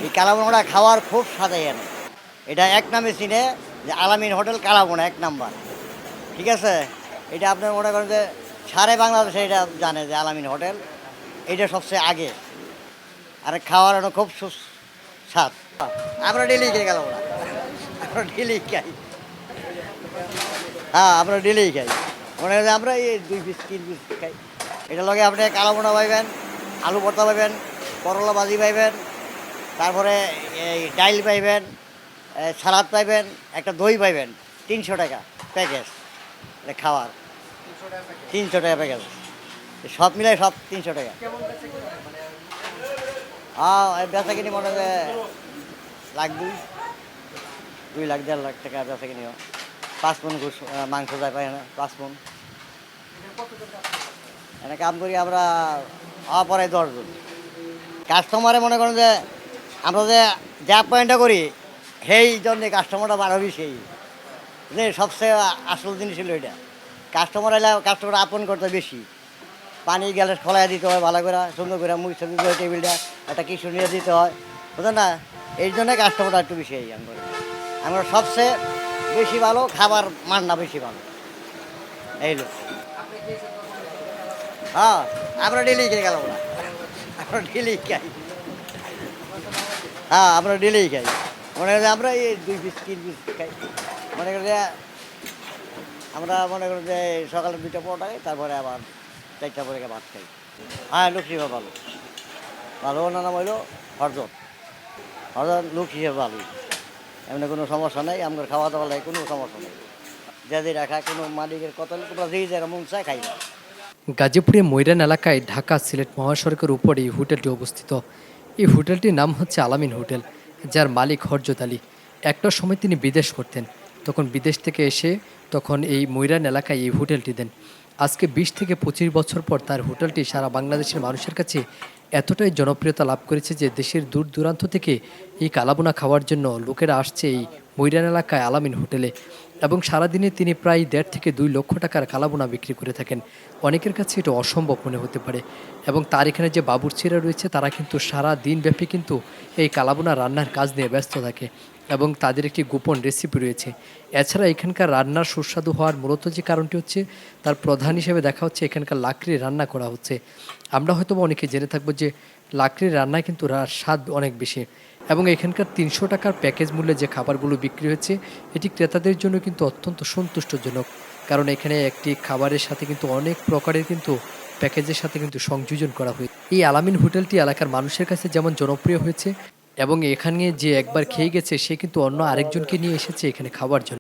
এই কালাভুনাটা খাওয়ার খুব স্বাদে এনে। এটা এক নামে চিনে যে আলামিন হোটেল কালাভুনা ১ নাম্বার। ঠিক আছে? এটা আপনার মনে করেন যে সারে বাংলাদেশে এটা জানে যে আলামিন হোটেল এইটা সবচেয়ে আগে। আর খাওয়ার এটা খুব স্বাদ। আমরা ডেইলি খাই কালাভুনা। আমরা ডেইলি খাই। হ্যাঁ, আমরা ডেইলি খাই। মনে করেন যে আমরা এই ২ পিস ৩ পিস খাই। এটার লগে আপনি কালাভুনা পাইবেন, আলু ভর্তা পাইবেন, করলা ভাজি পাইবেন, তারপরে এই ডাইল পাইবেন, সালাদ পাইবেন, একটা দই পাইবেন। ৳৩০০ প্যাকেজ এটা খাওয়ার। ৳৩০০ প্যাকেজ। সব মিলাই সব ৳৩০০। বেচাকিনি মনে হয় যে লাখ ২, ২ লাখ ১.৫ লাখ টাকা বেচাকিনি হয়। ৫ মণ মাংস যায় পাই না, ৫ মণ। এনে কাম করি আমরা পরে ১০ জন। কাস্টমারে মনে করেন যে আমরা যে আপ্যায়নটা করি সেই জন্যে কাস্টমারটা আরও বেশি। যে সবচেয়ে আসল জিনিস হলো এটা। কাস্টমার এলে কাস্টমার আপন করতে বেশি। পানি গ্যালাস খোলায় দিতে হয় ভালো করে, সুন্দর করে মুছে দিতে হয় টেবিলটা, একটা কিছু নিয়ে দিতে হয়, বুঝলেন না? এই জন্যে কাস্টমারটা একটু বেশি আমরা সবচেয়ে বেশি ভালো খাবার মানটা বেশি ভালো। এই লোক হ্যাঁ, আমরা ডেলি খেয়ে গেলাম না। আমরা ডেলি খাই। হ্যাঁ, আমরা ডেলি খাই। মনে করেন যে আমরা এই ২ পিস ৩ পিস খাই। মনে করেন যে আমরা মনে করেন যে সকালে ২টা পরোটা খাই, তারপরে আবার ৪টা পরে ভাত খাই। হ্যাঁ, লোক হিসেবে ভালো। ভালো ওনার নাম হইলো হরজত। হরজত লোক হিসেবে ভালোই। এমনি কোনো সমস্যা নেই, আমাদের খাওয়া দাওয়া লাগে কোনো সমস্যা নেই। যে রাখা কোনো মালিকের কত তোমরা যেই জায়গা মন চায় খাইবা। গাজীপুরের ময়রান এলাকায় ঢাকা সিলেট মহাসড়কের উপরে এই হোটেলটি অবস্থিত। এই হোটেলটির নাম হচ্ছে আলামিন হোটেল, যার মালিক হরজত আলী। একটা সময় তিনি বিদেশ করতেন, তখন বিদেশ থেকে এসে তখন এই ময়রান এলাকায় এই হোটেলটি দেন। আজকে ২০ থেকে ২৫ বছর পর তার হোটেলটি সারা বাংলাদেশের মানুষের কাছে এতটাই জনপ্রিয়তা লাভ করেছে যে দেশের দূর দূরান্ত থেকে এই কালাবোনা খাওয়ার জন্য লোকেরা আসছে এই ময়রান এলাকায় আলামিন হোটেলে। এবং সারাদিনে তিনি প্রায় ১.৫ থেকে ২ লক্ষ টাকার কালাবোনা বিক্রি করে থাকেন। অনেকের কাছে এটা অসম্ভব মনে হতে পারে। এবং তার এখানে যে বাবুর্চিরা রয়েছে তারা কিন্তু সারা দিনব্যাপী কিন্তু এই কালাবোনা রান্নার কাজ নিয়ে ব্যস্ত থাকে এবং তাদের একটি গোপন রেসিপি রয়েছে। এছাড়া এখানকার রান্নার সুস্বাদু হওয়ার মূলত যে কারণটি হচ্ছে, তার প্রধান হিসেবে দেখা হচ্ছে এখানকার লাকড়ি রান্না করা হচ্ছে। আমরা হয়তোবা অনেকে জেনে থাকবো যে লাকড়ির রান্নায় কিন্তু স্বাদ অনেক বেশি। এবং এখানকার ৳৩০০ প্যাকেজ মূল্যে যে খাবারগুলো বিক্রি হচ্ছে, এটি ক্রেতাদের জন্য কিন্তু অত্যন্ত সন্তুষ্টজনক। কারণ এখানে একটি খাবারের সাথে কিন্তু অনেক প্রকারের কিন্তু প্যাকেজের সাথে কিন্তু সংযোজন করা হয়েছে। এই আলামিন হোটেলটি এলাকার মানুষের কাছে যেমন জনপ্রিয় হয়েছে, এবং এখানে যে একবার খেয়ে গেছে সে কিন্তু অন্য আরেকজনকে নিয়ে এসেছে এখানে খাওয়ার জন্য।